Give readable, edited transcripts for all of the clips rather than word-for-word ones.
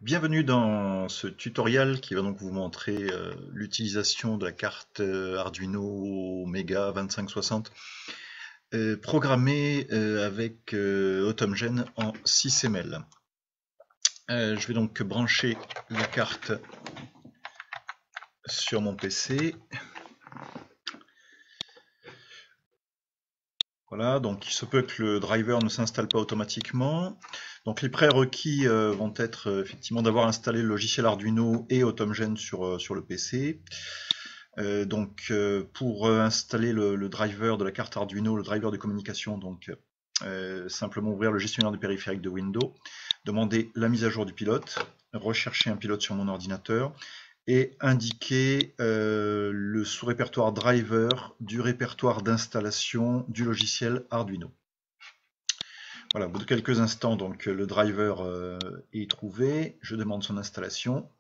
Bienvenue dans ce tutoriel qui va donc vous montrer l'utilisation de la carte Arduino Mega 2560 programmée avec AutomGen en 6ml. Je vais donc brancher la carte sur mon PC. Voilà, donc il se peut que le driver ne s'installe pas automatiquement. Donc les prérequis vont être effectivement d'avoir installé le logiciel Arduino et AutomGen sur le PC. Pour installer le driver de la carte Arduino, le driver de communication, simplement ouvrir le gestionnaire de périphériques de Windows, demander la mise à jour du pilote, rechercher un pilote sur mon ordinateur, et indiquer le sous-répertoire driver du répertoire d'installation du logiciel Arduino. Voilà, au bout de quelques instants, donc le driver est trouvé. Je demande son installation.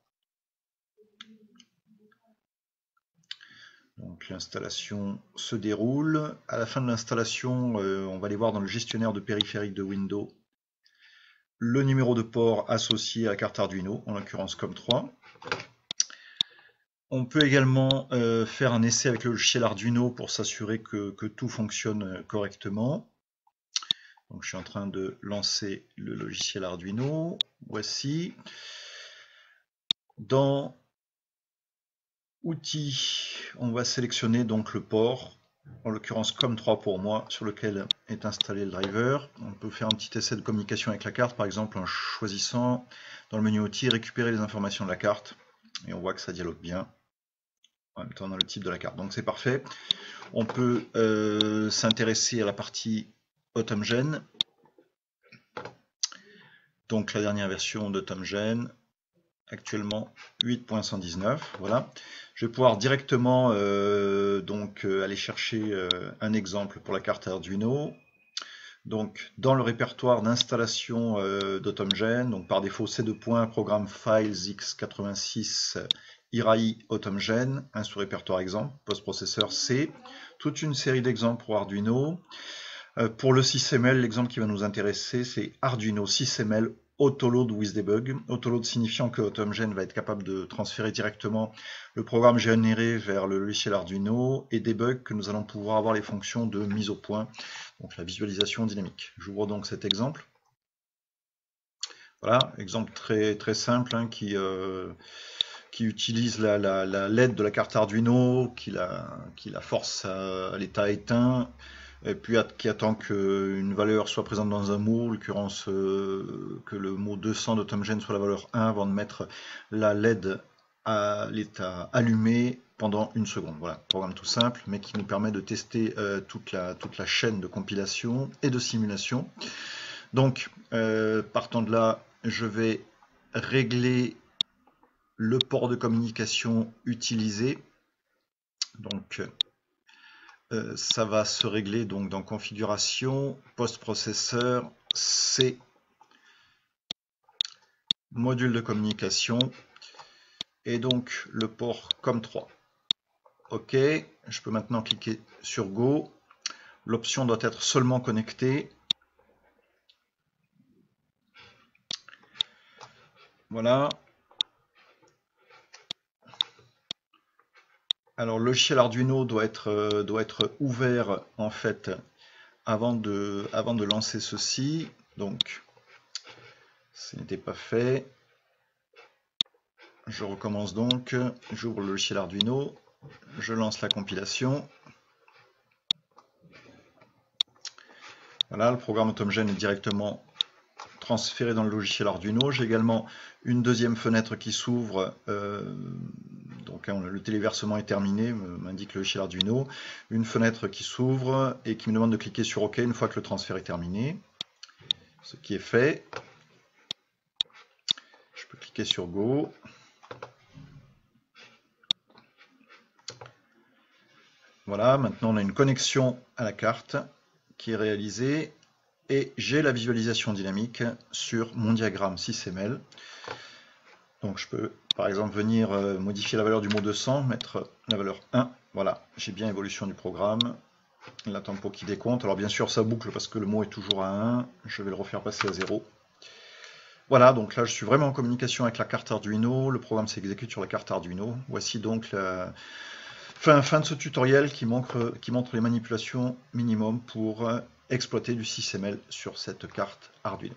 Donc l'installation se déroule. À la fin de l'installation, on va aller voir dans le gestionnaire de périphériques de Windows le numéro de port associé à la carte Arduino, en l'occurrence COM3. On peut également faire un essai avec le logiciel Arduino pour s'assurer que tout fonctionne correctement. Donc je suis en train de lancer le logiciel Arduino. Voici. Dans Outils, on va sélectionner donc le port, en l'occurrence COM3 pour moi, sur lequel est installé le driver. On peut faire un petit essai de communication avec la carte, par exemple en choisissant dans le menu Outils récupérer les informations de la carte. Et on voit que ça dialogue bien. En même temps dans le type de la carte. Donc c'est parfait. On peut s'intéresser à la partie AutomGen. Donc la dernière version d'AutomGen, actuellement 8.119. Voilà. Je vais pouvoir directement aller chercher un exemple pour la carte Arduino. Donc dans le répertoire d'installation d'AutomGen, donc par défaut C2. Programme Files x86 IRAI AutomGen, un sous-répertoire exemple, post-processeur C, toute une série d'exemples pour Arduino. Pour le 6ml, l'exemple qui va nous intéresser, c'est Arduino 6ml Autoload with Debug. Autoload signifiant que AutomGen va être capable de transférer directement le programme généré vers le logiciel Arduino, et Debug que nous allons pouvoir avoir les fonctions de mise au point, donc la visualisation dynamique. J'ouvre donc cet exemple. Voilà, exemple très simple qui utilise la LED de la carte Arduino, qui la force à l'état éteint, et puis qui attend qu'une valeur soit présente dans un mot, en l'occurrence que le mot 200 d'AutomGen soit la valeur 1 avant de mettre la LED à l'état allumé pendant 1 seconde. Voilà, programme tout simple, mais qui nous permet de tester toute la chaîne de compilation et de simulation. Donc, partant de là, je vais régler le port de communication utilisé. Donc, ça va se régler donc dans configuration, post-processeur, C, module de communication, et donc le port COM3. OK, je peux maintenant cliquer sur Go. L'option doit être seulement connectée. Voilà. Alors le logiciel Arduino doit être ouvert en fait avant de lancer ceci. Donc ce n'était pas fait. Je recommence donc, j'ouvre le logiciel Arduino, je lance la compilation. Voilà, le programme AutomGen est directement transféré dans le logiciel Arduino. J'ai également une deuxième fenêtre qui s'ouvre, le téléversement est terminé, m'indique le logiciel Arduino. Une fenêtre qui s'ouvre et qui me demande de cliquer sur OK une fois que le transfert est terminé. Ce qui est fait. Je peux cliquer sur Go. Voilà, maintenant on a une connexion à la carte qui est réalisée et j'ai la visualisation dynamique sur mon diagramme 6ml. Donc je peux par exemple venir modifier la valeur du mot 200, mettre la valeur 1. Voilà, j'ai bien évolution du programme. La tempo qui décompte. Alors bien sûr ça boucle parce que le mot est toujours à 1. Je vais le refaire passer à 0. Voilà, donc là je suis vraiment en communication avec la carte Arduino, le programme s'exécute sur la carte Arduino. Voici donc la fin de ce tutoriel qui montre les manipulations minimum pour exploiter du 6ML sur cette carte Arduino.